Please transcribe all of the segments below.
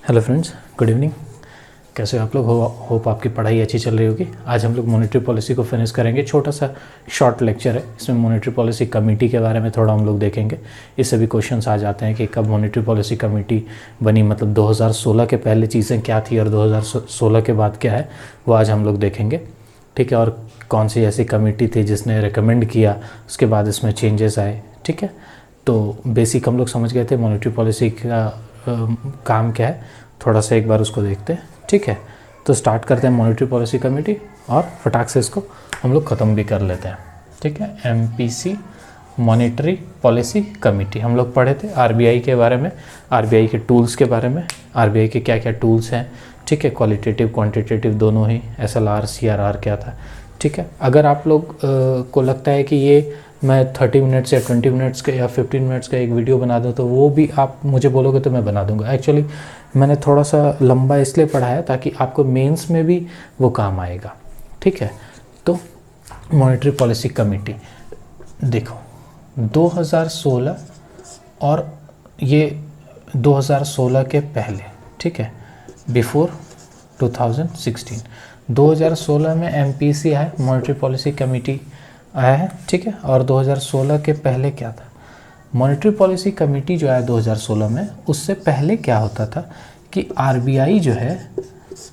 Hello friends, good evening. कैसे हो आप लोग? होप आपकी पढ़ाई अच्छी चल रही होगी। आज हम लोग मॉनेटरी पॉलिसी को फिनिश करेंगे। छोटा सा शॉर्ट लेक्चर है, इसमें मॉनेटरी पॉलिसी कमेटी के बारे में थोड़ा हम लोग देखेंगे। इससे भी क्वेश्चंस आ जाते हैं कि कब मॉनेटरी पॉलिसी कमेटी बनी, मतलब 2016 के पहले चीज़ें क्या थी और 2016 के बाद क्या है, वो आज हम लोग देखेंगे। ठीक है, और कौन सी ऐसी कमेटी थी जिसने रिकमेंड किया, उसके बाद इसमें चेंजेस आए। ठीक है, तो बेसिक हम लोग समझ गए थे मॉनेटरी पॉलिसी का काम क्या है। थोड़ा सा एक बार उसको देखते हैं। ठीक है, तो स्टार्ट करते हैं मॉनेटरी पॉलिसी कमेटी और फटाक से इसको हम लोग ख़त्म भी कर लेते हैं। ठीक है, एमपीसी मॉनेटरी पॉलिसी कमेटी हम लोग पढ़े थे आरबीआई के बारे में, आरबीआई के टूल्स के बारे में, आरबीआई के क्या क्या टूल्स हैं। ठीक है, क्वालिटेटिव क्वांटिटेटिव दोनों ही, एसएलआर सीआरआर क्या था। ठीक है, अगर आप लोग को लगता है कि ये मैं 30 मिनट्स या 20 मिनट्स का या 15 मिनट्स का एक वीडियो बना दूं, तो वो भी आप मुझे बोलोगे तो मैं बना दूंगा। एक्चुअली मैंने थोड़ा सा लंबा इसलिए पढ़ा है ताकि आपको मेंस में भी वो काम आएगा। ठीक है, तो मॉनेटरी पॉलिसी कमेटी देखो 2016 और ये 2016 के पहले, ठीक है, बिफोर 2016, 2016 में एमपीसी है, मॉनेटरी पॉलिसी कमेटी आया है। ठीक है, और 2016 के पहले क्या था, मॉनेटरी पॉलिसी कमेटी जो आया 2016 में, उससे पहले क्या होता था कि आरबीआई जो है,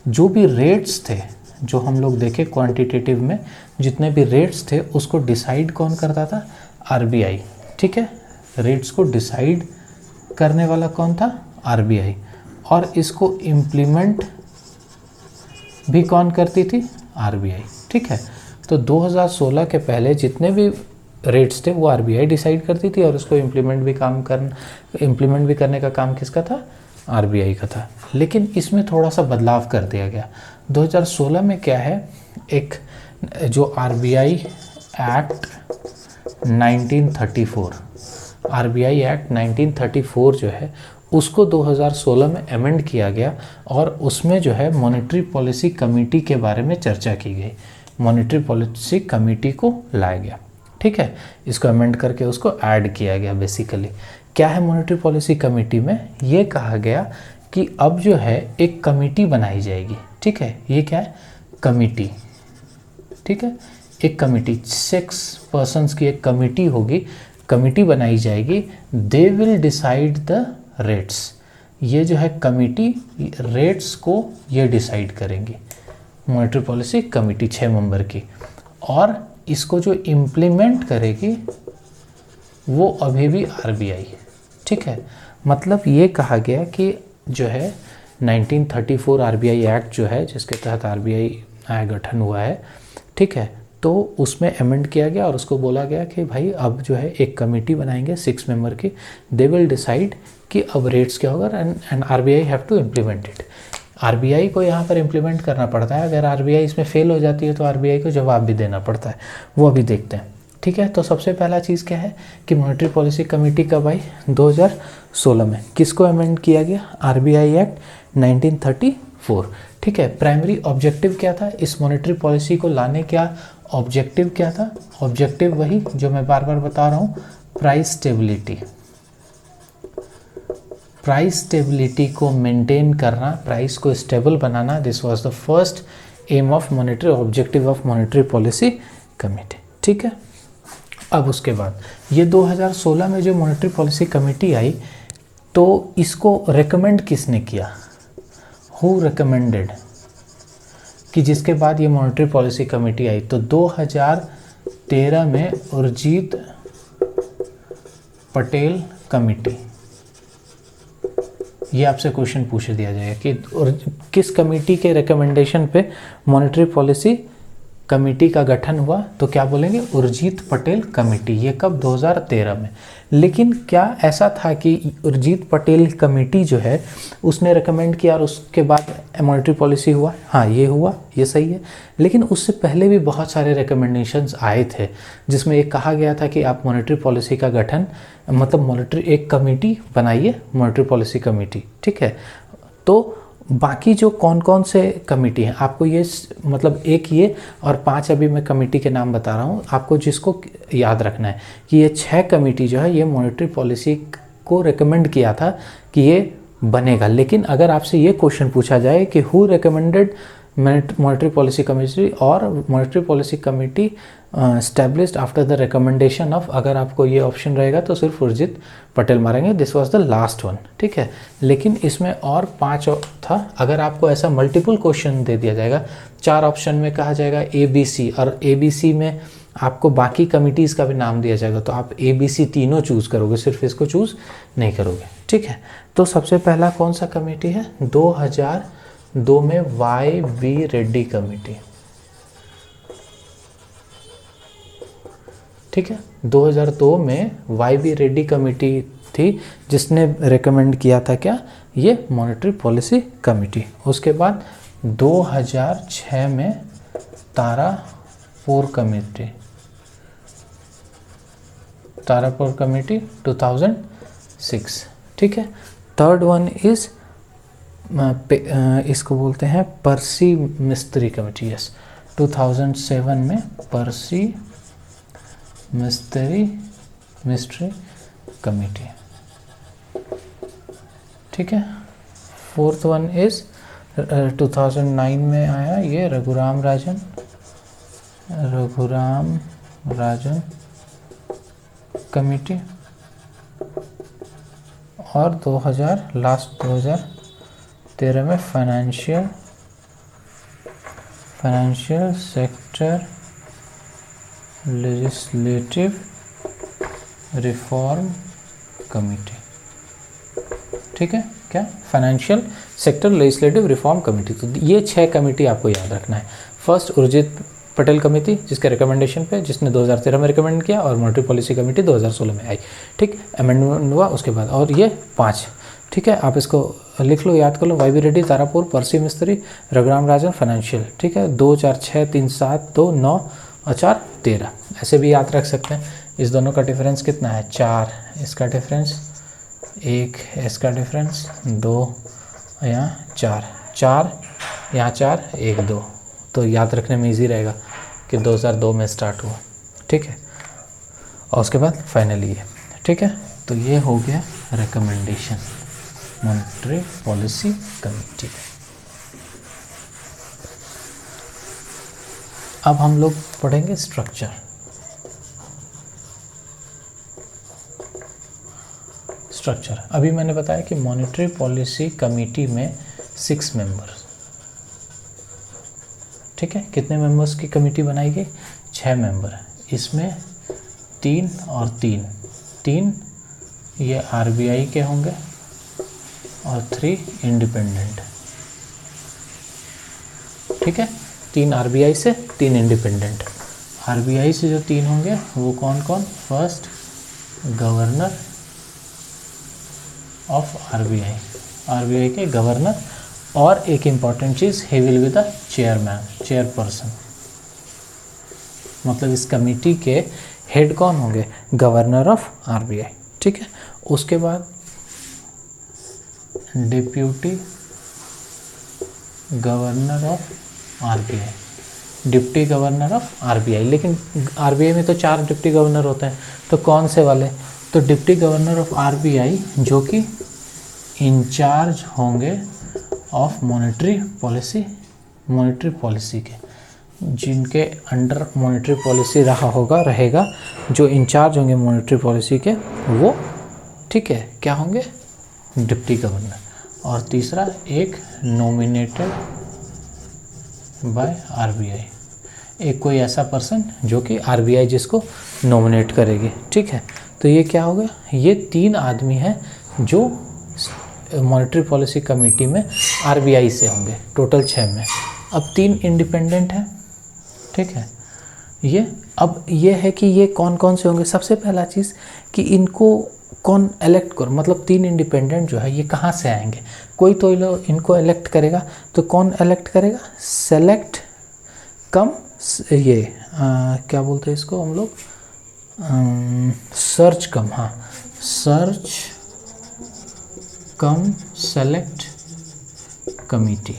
जो भी रेट्स थे जो हम लोग देखे क्वांटिटेटिव में, जितने भी रेट्स थे उसको डिसाइड कौन करता था? आरबीआई। ठीक है, रेट्स को डिसाइड करने वाला कौन था? आरबीआई। और इसको इम्प्लीमेंट भी कौन करती थी? आरबीआई। ठीक है, तो 2016 के पहले जितने भी रेट्स थे वो आरबीआई डिसाइड करती थी और उसको इम्प्लीमेंट भी करने का काम किसका था? आरबीआई का था। लेकिन इसमें थोड़ा सा बदलाव कर दिया गया 2016 में। क्या है, एक जो आरबीआई एक्ट 1934, आरबीआई एक्ट 1934 जो है उसको 2016 में अमेंड किया गया और उसमें जो है मॉनेटरी पॉलिसी कमेटी के बारे में चर्चा की गई। मॉनेटरी पॉलिसी कमेटी को लाया गया। ठीक है, इसको अमेंड करके उसको ऐड किया गया। बेसिकली क्या है मॉनेटरी पॉलिसी कमेटी में, ये कहा गया कि अब जो है एक कमेटी बनाई जाएगी। ठीक है, ये क्या है? कमेटी। ठीक है, एक कमेटी 6 पर्सन्स की एक कमेटी होगी, कमेटी बनाई जाएगी। They will decide the rates. ये जो है कमेटी रेट्स को ये डिसाइड करेंगी, मॉनेटरी पॉलिसी कमेटी 6 मेंबर की। और इसको जो इम्प्लीमेंट करेगी वो अभी भी आरबीआई। ठीक है, मतलब ये कहा गया कि जो है 1934 आरबीआई एक्ट जो है, जिसके तहत आरबीआई गठन हुआ है, ठीक है, तो उसमें अमेंड किया गया और उसको बोला गया कि भाई अब जो है एक कमेटी बनाएंगे 6 मेंबर की। दे विल डिसाइड कि अब रेट्स क्या होगा and RBI have to implement it. RBI को यहाँ पर इम्प्लीमेंट करना पड़ता है। अगर आरबीआई इसमें फेल हो जाती है तो आरबीआई को जवाब भी देना पड़ता है, वो अभी देखते हैं। ठीक है, तो सबसे पहला चीज़ क्या है कि मॉनेटरी पॉलिसी कमेटी कब आई? 2016 में। किसको अमेंड किया गया? RBI act 1934। ठीक है, प्राइमरी ऑब्जेक्टिव क्या था इस मॉनेटरी पॉलिसी को लाने? क्या ऑब्जेक्टिव क्या था? ऑब्जेक्टिव वही जो मैं बार बार बता रहा हूँ, प्राइस स्टेबिलिटी। प्राइस स्टेबिलिटी को मेंटेन करना, प्राइस को स्टेबल बनाना, this was the first aim of monetary, objective of monetary policy committee. ठीक है, अब उसके बाद ये 2016 में जो मॉनेटरी पॉलिसी कमेटी आई, तो इसको रेकमेंड किसने किया? Who recommended? कि जिसके बाद ये मॉनेटरी पॉलिसी कमेटी आई, तो 2013 में उर्जित पटेल कमेटी। ये आपसे क्वेश्चन पूछ दिया जाएगा कि किस कमेटी के रिकमेंडेशन पे मॉनेटरी पॉलिसी कमेटी का गठन हुआ, तो क्या बोलेंगे? उर्जित पटेल कमेटी। ये कब? 2013 में। लेकिन क्या ऐसा था कि उर्जित पटेल कमेटी जो है उसने रिकमेंड किया और उसके बाद मॉनेटरी पॉलिसी हुआ? हाँ, ये हुआ, ये सही है। लेकिन उससे पहले भी बहुत सारे रिकमेंडेशंस आए थे, जिसमें एक कहा गया था कि आप मॉनेटरी पॉलिसी का गठन, मतलब मॉनेटरी एक कमेटी बनाइए, मॉनेटरी पॉलिसी कमेटी। ठीक है, तो बाकी जो कौन कौन से कमेटी हैं आपको ये, मतलब एक ये और 5 अभी मैं कमेटी के नाम बता रहा हूँ आपको, जिसको याद रखना है कि ये 6 कमेटी जो है ये मॉनेटरी पॉलिसी को रेकमेंड किया था कि ये बनेगा। लेकिन अगर आपसे ये क्वेश्चन पूछा जाए कि who recommended monetary policy committee और monetary policy committee established after the recommendation of, अगर आपको ये ऑप्शन रहेगा तो सिर्फ उर्जित पटेल मारेंगे, this was the last one, ठीक है। लेकिन इसमें और 5 था। अगर आपको ऐसा मल्टीपल क्वेश्चन दे दिया जाएगा, 4 ऑप्शन में कहा जाएगा ABC, और ABC में आपको बाकी कमिटीज़ का भी नाम दिया जाएगा, तो आप ABC तीनों चूज़ करोगे, सिर्फ इसको चूज़ नहीं करोगे, ठीक है। तो सबसे पहला कौन सा कमेटी है, 2002 में YV रेड्डी कमेटी, ठीक है। 2002 में YV रेड्डी कमेटी थी जिसने रेकमेंड किया था क्या, ये मॉनेटरी पॉलिसी कमेटी। उसके बाद 2006 में तारापुर कमेटी, तारापुर कमेटी 2006, ठीक है। थर्ड वन इज इसको बोलते हैं पर्सी मिस्त्री कमेटी, यस, 2007 में पर्सी मिस्ट्री कमेटी, ठीक है। फोर्थ वन इज 2009 में आया ये रघुराम राजन कमेटी, और 2013 में financial sector legislative reform committee, ठीक है। क्या, financial sector legislative reform committee. तो ये 6 कमेटी आपको याद रखना है। फर्स्ट उर्जित पटेल कमेटी, जिसके रिकमेंडेशन पे, जिसने 2013 में रिकमेंड किया, और मॉनेटरी पॉलिसी कमेटी 2016 में आई, ठीक, अमेंडमेंट हुआ उसके बाद, और ये 5, ठीक है। आप इसको लिख लो, याद कर लो, YV रेड्डी, तारापुर, पर्सी मिस्त्री, रघुराम राजन, फाइनेंशियल, ठीक है। 2 4 6 3 7 2 9 और 4 13, ऐसे भी याद रख सकते हैं। इस दोनों का डिफरेंस कितना है, 4, इसका डिफरेंस 1, इसका डिफरेंस 2, यहाँ 4 यहाँ 4 1 2, तो याद रखने में इजी रहेगा कि 2002 में स्टार्ट हुआ, ठीक है। और उसके बाद फाइनली ये, ठीक है। तो ये हो गया रिकमेंडेशन मॉनेटरी पॉलिसी कमेटी। अब हम लोग पढ़ेंगे स्ट्रक्चर। अभी मैंने बताया कि मॉनेटरी पॉलिसी कमेटी में 6 मेंबर्स, ठीक है। कितने मेंबर्स की कमेटी बनाई गई, 6 मेंबर। इसमें 3 और 3 ये RBI के होंगे और 3 इंडिपेंडेंट, ठीक है। 3 RBI से, 3 इंडिपेंडेंट। RBI से जो 3 होंगे वो कौन कौन, फर्स्ट गवर्नर ऑफ RBI के गवर्नर, और एक important cheese, he will be the chairperson, मतलब इस कमेटी के हेड कौन होंगे, गवर्नर ऑफ RBI, ठीक है। उसके बाद deputy governor of RBI, deputy governor of RBI। लेकिन RBI में तो 4 डिप्टी गवर्नर होते हैं, तो कौन से वाले, तो डिप्टी गवर्नर ऑफ RBI जो कि इंचार्ज होंगे ऑफ मॉनेटरी पॉलिसी के, जिनके अंडर मॉनेटरी पॉलिसी रहेगा, जो इंचार्ज होंगे मॉनेटरी पॉलिसी के वो, ठीक है, क्या होंगे, डिप्टी गवर्नर। और तीसरा एक नॉमिनेटेड बाय RBI, एक कोई ऐसा पर्सन जो कि RBI जिसको नॉमिनेट करेगी, ठीक है। तो ये क्या होगा, ये 3 आदमी हैं जो मॉनेटरी पॉलिसी कमेटी में RBI से होंगे, टोटल 6 में। अब 3 इंडिपेंडेंट हैं, ठीक है। ये है कि ये कौन कौन से होंगे। सबसे पहला चीज़ कि इनको कौन इलेक्ट करो, मतलब 3 इंडिपेंडेंट जो है ये कहाँ से आएंगे, कोई तो इनको इलेक्ट करेगा, तो कौन इलेक्ट करेगा, सेलेक्ट कम ये क्या बोलते हैं इसको हम लोग, सर्च कम, हाँ, सर्च कम सेलेक्ट कमेटी।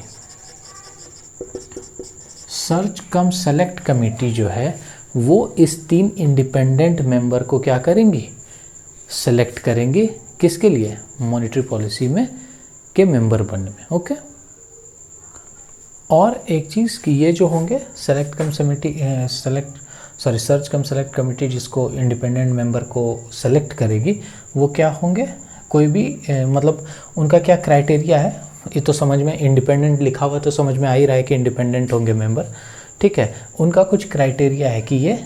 सर्च कम सेलेक्ट कमेटी जो है वो इस 3 इंडिपेंडेंट मेंबर को क्या करेंगी, सेलेक्ट करेंगे, किसके लिए, मॉनेटरी पॉलिसी में के मेंबर बनने में। ओके, और एक चीज़ कि ये जो होंगे सर्च कम सेलेक्ट कमेटी जिसको इंडिपेंडेंट मेंबर को सेलेक्ट करेगी, वो क्या होंगे, कोई भी मतलब उनका क्या क्राइटेरिया है, ये तो समझ में इंडिपेंडेंट लिखा हुआ तो समझ में आ ही रहा है कि इंडिपेंडेंट होंगे मेंबर, ठीक है। उनका कुछ क्राइटेरिया है कि ये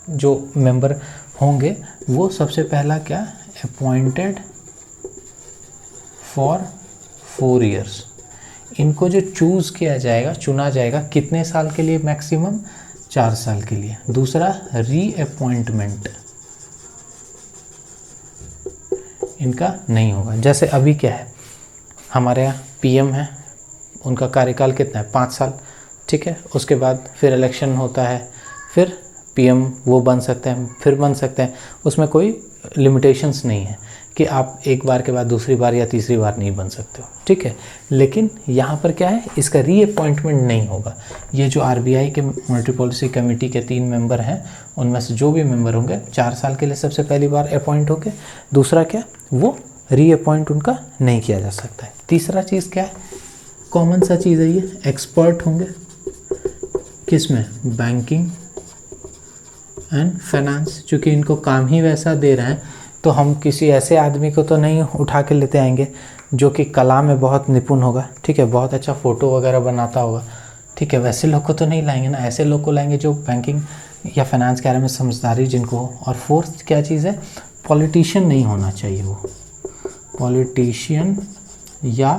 जो मेंबर होंगे वो सबसे पहला क्या, अपॉइंटेड फॉर 4 ईयर्स। इनको जो चूज़ किया जाएगा, चुना जाएगा कितने साल के लिए, मैक्सिमम 4 साल के लिए। दूसरा, रीअपॉइंटमेंट इनका नहीं होगा। जैसे अभी क्या है, हमारे यहाँ पीएम है, उनका कार्यकाल कितना है, 5 साल, ठीक है। उसके बाद फिर इलेक्शन होता है, फिर पीएम वो बन सकते हैं, फिर बन सकते हैं, उसमें कोई लिमिटेशंस नहीं है कि आप एक बार के बाद दूसरी बार या तीसरी बार नहीं बन सकते हो, ठीक है। लेकिन यहाँ पर क्या है, इसका रीअपॉइंटमेंट नहीं होगा। ये जो आरबीआई के मॉनेटरी पॉलिसी कमेटी के 3 मेंबर हैं, उनमें से जो भी मेंबर होंगे 4 साल के लिए सबसे पहली बार अपॉइंट होंगे। दूसरा क्या, वो रीअपॉइंट उनका नहीं किया जा सकता है। तीसरा चीज़ क्या है, कॉमन सा चीज़ है ये, एक्सपर्ट होंगे किसमें, बैंकिंग एंड फाइनेंस। चूँकि इनको काम ही वैसा दे रहे हैं तो हम किसी ऐसे आदमी को तो नहीं उठा के लेते आएंगे जो कि कला में बहुत निपुण होगा, ठीक है, बहुत अच्छा फ़ोटो वगैरह बनाता होगा, ठीक है। वैसे लोग को तो नहीं लाएंगे ना, ऐसे लोग को लाएंगे जो बैंकिंग या फाइनेंस के बारे में समझदारी जिनको हो। और फोर्थ क्या चीज़ है, पॉलिटिशियन नहीं होना चाहिए, वो पॉलिटिशियन या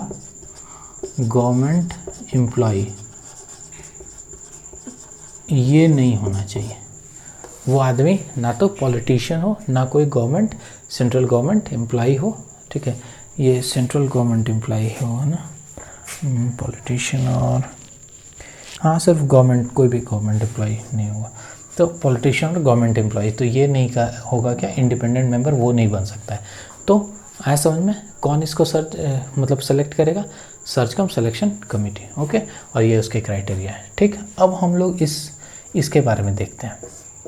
गवर्नमेंट एम्प्लॉय, ये नहीं होना चाहिए। वो आदमी ना तो पॉलिटिशियन हो, ना कोई गवर्नमेंट सेंट्रल गवर्नमेंट एम्प्लॉय हो, ठीक है। ये सेंट्रल गवर्नमेंट एम्प्लॉय हो ना, पॉलिटिशियन, और हाँ सिर्फ गवर्नमेंट, कोई भी गवर्नमेंट एम्प्लॉय नहीं होगा। तो पॉलिटिशियन और गवर्नमेंट एम्प्लॉय, तो ये नहीं का होगा क्या, इंडिपेंडेंट मेंबर वो नहीं बन सकता है। तो आया समझ में, कौन इसको मतलब सेलेक्ट करेगा, सर्च कम सिलेक्शन कमेटी, ओके। और ये उसके क्राइटेरिया है, ठीक। अब हम लोग इसके बारे में देखते हैं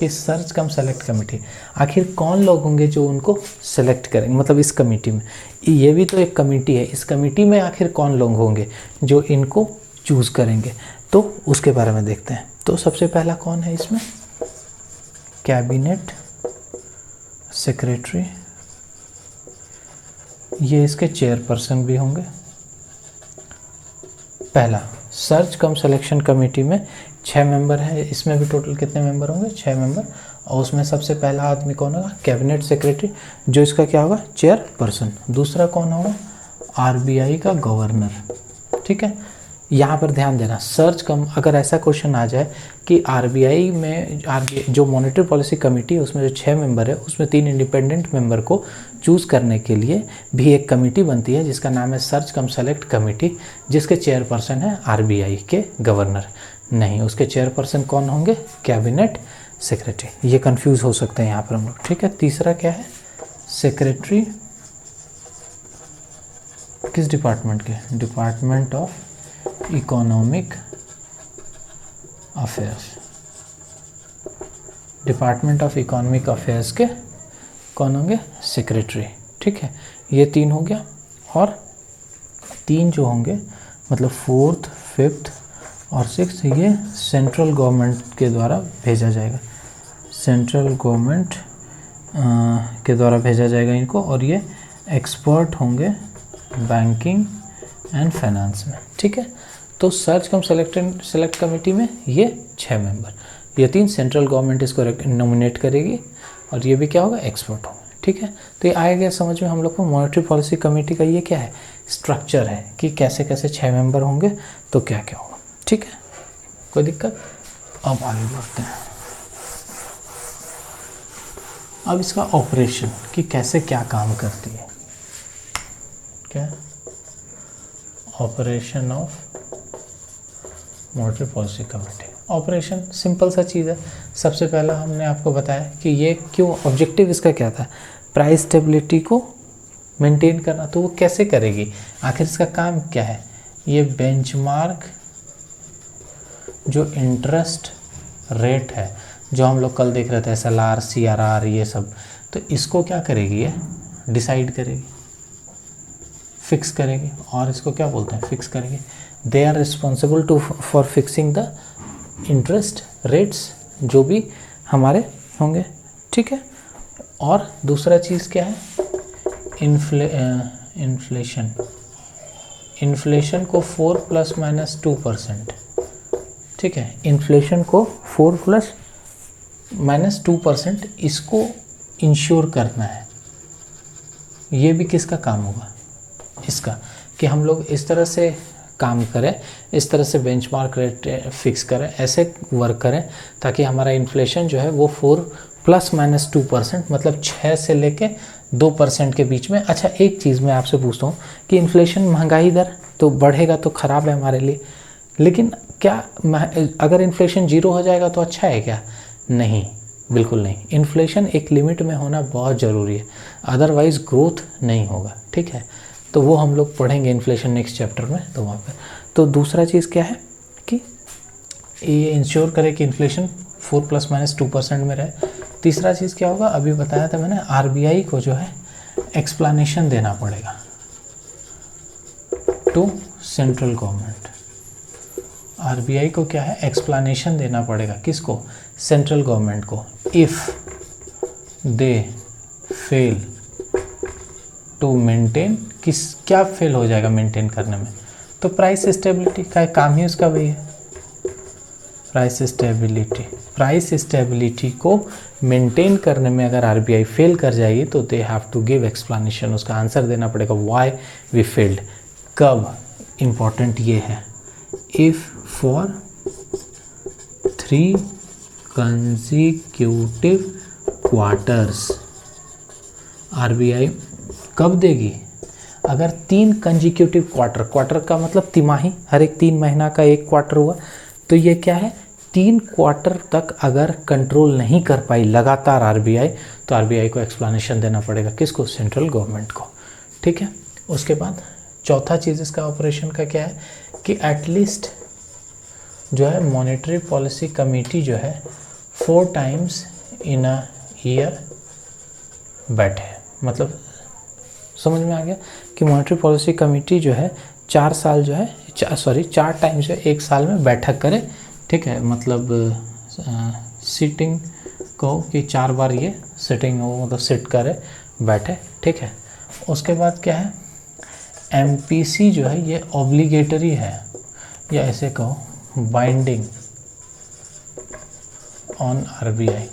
कि सर्च कम सेलेक्ट कमेटी आखिर कौन लोग होंगे जो उनको सेलेक्ट करेंगे, मतलब इस कमेटी में, ये भी तो एक कमेटी है, इस कमेटी में आखिर कौन लोग होंगे जो इनको चूज़ करेंगे, तो उसके बारे में देखते हैं। तो सबसे पहला कौन है इसमें, कैबिनेट सेक्रेटरी, ये इसके चेयरपर्सन भी होंगे। पहला, सर्च कम सिलेक्शन कमेटी में 6 मेंबर है, इसमें भी टोटल कितने मेंबर होंगे, 6 मेंबर। और उसमें सबसे पहला आदमी कौन होगा, कैबिनेट सेक्रेटरी, जो इसका क्या होगा, चेयरपर्सन। दूसरा कौन होगा, आरबीआई का गवर्नर, ठीक है। यहाँ पर ध्यान देना, सर्च कम, अगर ऐसा क्वेश्चन आ जाए कि आरबीआई में जो मॉनेटरी पॉलिसी कमेटी है उसमें जो 6 मेंबर है, उसमें 3 इंडिपेंडेंट मेंबर को चूज़ करने के लिए भी एक कमेटी बनती है जिसका नाम है सर्च कम सेलेक्ट कमेटी, जिसके चेयरपर्सन है आरबीआई के गवर्नर। नहीं, उसके चेयरपर्सन कौन होंगे, कैबिनेट सेक्रेटरी। ये कंफ्यूज हो सकते हैं यहाँ पर हम लोग, ठीक है। तीसरा क्या है, सेक्रेटरी किस डिपार्टमेंट के, department of economic affairs, department of economic affairs के कौन होंगे, सेक्रेटरी, ठीक है। ये 3 हो गया। और 3 जो होंगे मतलब 4th, 5th और 6th, ये सेंट्रल गवर्नमेंट के द्वारा भेजा जाएगा, सेंट्रल गवर्नमेंट के द्वारा भेजा जाएगा इनको। और ये एक्सपर्ट होंगे बैंकिंग एंड फाइनेंस में, ठीक है। तो सर्च कम सेलेक्ट कमेटी में ये 6 मेंबर, ये 3 सेंट्रल गवर्नमेंट इसको नॉमिनेट करेगी, और ये भी क्या होगा, एक्सपर्ट होगा, ठीक है। तो ये आया गया समझ में हम लोग को मॉनेटरी पॉलिसी कमेटी का ये क्या है, स्ट्रक्चर है कि कैसे कैसे 6 मेंबर होंगे तो क्या क्या होगा, ठीक है। कोई दिक्कत, अब आगे बढ़ते हैं। अब इसका ऑपरेशन कि कैसे क्या काम करती है, क्या operation of monetary policy committee. Operation simple सा चीज़ है। सबसे पहला हमने आपको बताया कि ये क्यों, ऑब्जेक्टिव इसका क्या था, प्राइस स्टेबिलिटी को मेंटेन करना। तो वो कैसे करेगी, आखिर इसका काम क्या है, ये बेंचमार्क जो इंटरेस्ट रेट है, जो हम लोग कल देख रहे थे SLR, CRR, ये सब, तो इसको क्या करेगी, ये डिसाइड करेगी, फिक्स करेंगे, और इसको क्या बोलते हैं, फिक्स करेंगे। They are responsible to for fixing the interest rates जो भी हमारे होंगे, ठीक है। और दूसरा चीज़ क्या है, इन्फ्लेशन को 4 ± 2%, ठीक है। इन्फ्लेशन को 4 ± 2% इसको इंश्योर करना है। ये भी किसका काम होगा, इसका, कि हम लोग इस तरह से काम करें, इस तरह से बेंचमार्क रेट फिक्स करें, ऐसे वर्क करें ताकि हमारा इन्फ्लेशन जो है वो 4 ± 2%, मतलब 6 से लेके 2% के बीच में। अच्छा, एक चीज़ मैं आपसे पूछता हूँ कि इन्फ्लेशन, महंगाई दर तो बढ़ेगा तो ख़राब है हमारे लिए, लेकिन क्या अगर इन्फ्लेशन 0 हो जाएगा तो अच्छा है क्या? नहीं, बिल्कुल नहीं। इन्फ्लेशन एक लिमिट में होना बहुत ज़रूरी है, अदरवाइज़ ग्रोथ नहीं होगा, ठीक है। तो वो हम लोग पढ़ेंगे इन्फ्लेशन नेक्स्ट चैप्टर में, तो वहाँ पर। तो दूसरा चीज़ क्या है कि ये इंश्योर करे कि इन्फ्लेशन 4 ± 2% में रहे। तीसरा चीज़ क्या होगा, अभी बताया था मैंने, आरबीआई को जो है एक्सप्लेनेशन देना पड़ेगा टू सेंट्रल गवर्नमेंट। आरबीआई को क्या है, एक्सप्लेनेशन देना पड़ेगा, किसको, सेंट्रल गवर्नमेंट को। If they fail to maintain, क्या फेल हो जाएगा मेंटेन करने में, तो प्राइस स्टेबिलिटी का काम ही उसका वही है, प्राइस स्टेबिलिटी को मेंटेन करने में अगर आरबीआई फेल कर जाएगी तो they have to give explanation, उसका आंसर देना पड़ेगा व्हाई वी फेल्ड। कब, इम्पॉर्टेंट ये है, if for 3 consecutive quarters. RBI कब देगी, अगर 3 कंसेक्यूटिव क्वार्टर का मतलब तिमाही, हर एक 3 महीना का एक क्वार्टर हुआ, तो ये क्या है, 3 क्वार्टर तक अगर कंट्रोल नहीं कर पाई लगातार आरबीआई, तो आरबीआई को एक्सप्लेनेशन देना पड़ेगा, किसको, सेंट्रल गवर्नमेंट को, ठीक है। उसके बाद चौथा चीज़ इसका ऑपरेशन का क्या है कि एटलीस्ट जो है मॉनेटरी पॉलिसी कमेटी जो है 4 टाइम्स इन अ ईयर बैठे। मतलब समझ में आ गया कि मॉनेटरी पॉलिसी कमेटी जो है 4 टाइम्स जो है 1 साल में बैठक करे, ठीक है। मतलब सीटिंग को कि 4 बार ये सिटिंग हो, मतलब सिट करे, बैठे, ठीक है। उसके बाद क्या है, एमपीसी जो है ये ऑब्लिगेटरी है, या ऐसे कहो बाइंडिंग ऑन आरबीआई।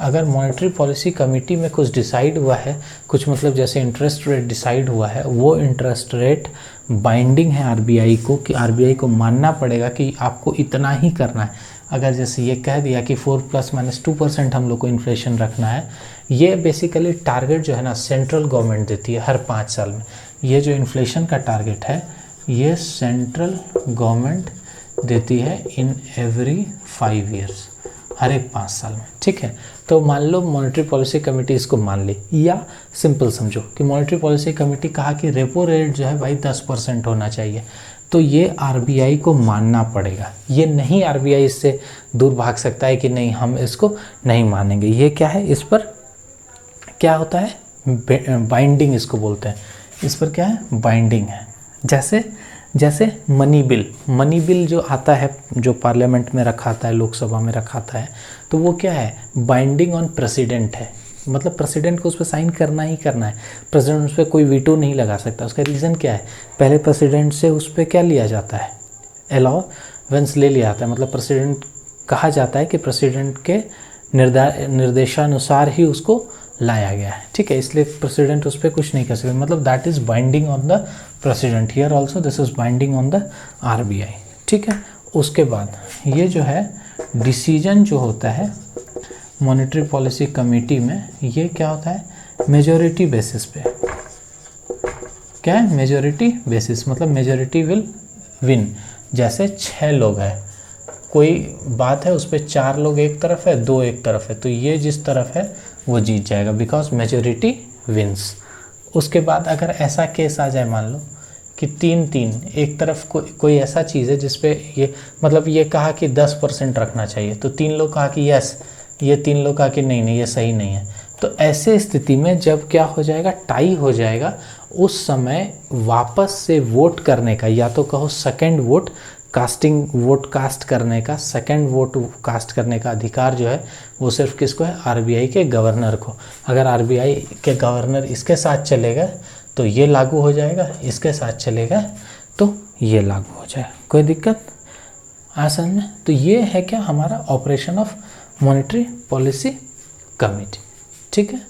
अगर मॉनेटरी पॉलिसी कमेटी में कुछ डिसाइड हुआ है, कुछ मतलब जैसे इंटरेस्ट रेट डिसाइड हुआ है, वो इंटरेस्ट रेट बाइंडिंग है आरबीआई को, कि आरबीआई को मानना पड़ेगा कि आपको इतना ही करना है। अगर जैसे ये कह दिया कि 4 ± 2% हम लोग को इन्फ्लेशन रखना है, ये बेसिकली टारगेट जो है ना सेंट्रल गवर्नमेंट देती है हर 5 साल में। ये जो इन्फ्लेशन का टारगेट है ये सेंट्रल गवर्नमेंट देती है इन एवरी 5 ईयर्स, हर एक 5 साल में, ठीक है। तो मान लो मॉनेटरी पॉलिसी कमेटी इसको मान ली, या सिंपल समझो कि मॉनेटरी पॉलिसी कमेटी कहा कि रेपो रेट जो है भाई 10% होना चाहिए, तो ये आरबीआई को मानना पड़ेगा। ये नहीं आरबीआई इससे दूर भाग सकता है कि नहीं हम इसको नहीं मानेंगे। ये क्या है, इस पर क्या होता है, बाइंडिंग इसको बोलते हैं, इस पर क्या है, बाइंडिंग है। जैसे मनी बिल जो आता है, जो पार्लियामेंट में रखा आता है, लोकसभा में रखा आता है, तो वो क्या है, बाइंडिंग ऑन प्रेसिडेंट है। मतलब प्रेसिडेंट को उस पर साइन करना ही करना है, प्रेसिडेंट उस पर कोई वीटो नहीं लगा सकता। उसका रीज़न क्या है, पहले प्रेसिडेंट से उस पर क्या लिया जाता है, अलाउंस ले लिया जाता है। मतलब प्रेसिडेंट कहा जाता है कि प्रेसिडेंट के निर्देशानुसार ही उसको लाया गया है, ठीक है। इसलिए प्रेसिडेंट उस पर कुछ नहीं कर सकते, मतलब that is binding on the president. Here also this is binding on the RBI, ठीक है। उसके बाद ये जो है डिसीजन जो होता है मॉनेटरी पॉलिसी कमेटी में, ये क्या होता है, मेजॉरिटी बेसिस पे। क्या है, मेजॉरिटी बेसिस, मतलब मेजॉरिटी विल विन। जैसे 6 लोग हैं, कोई बात है उस पर 4 लोग एक तरफ है, 2 एक तरफ है, तो ये जिस तरफ है वो जीत जाएगा, बिकॉज मेजॉरिटी विंस। उसके बाद अगर ऐसा केस आ जाए, मान लो कि 3-3 एक तरफ कोई ऐसा चीज़ है जिसपे ये मतलब ये कहा कि 10% रखना चाहिए, तो 3 लोग कहा कि यस, ये 3 लोग कहा कि नहीं ये सही नहीं है, तो ऐसे स्थिति में जब क्या हो जाएगा, टाई हो जाएगा, उस समय वापस से वोट करने का, या तो कहो सेकंड वोट वोट कास्ट करने का, सेकंड वोट कास्ट करने का अधिकार जो है वो सिर्फ किसको है, आरबीआई के गवर्नर को। अगर आरबीआई के गवर्नर इसके साथ चलेगा तो ये लागू हो जाएगा, इसके साथ चलेगा तो ये लागू हो जाएगा। कोई दिक्कत आसान में? तो ये है क्या, हमारा operation of monetary policy committee. ठीक है,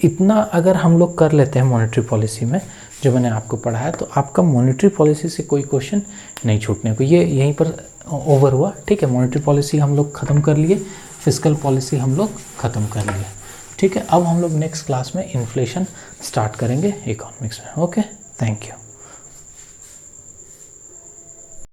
इतना अगर हम लोग कर लेते हैं मॉनेटरी पॉलिसी में जो मैंने आपको पढ़ाया, तो आपका मॉनेटरी पॉलिसी से कोई क्वेश्चन नहीं छूटने को। ये यहीं पर ओवर हुआ। ठीक है, मॉनेटरी पॉलिसी हम लोग ख़त्म कर लिए, फिस्कल पॉलिसी हम लोग ख़त्म कर लिए। ठीक है, अब हम लोग नेक्स्ट क्लास में इन्फ्लेशन स्टार्ट करेंगे इकोनॉमिक्स में। Okay, thank you.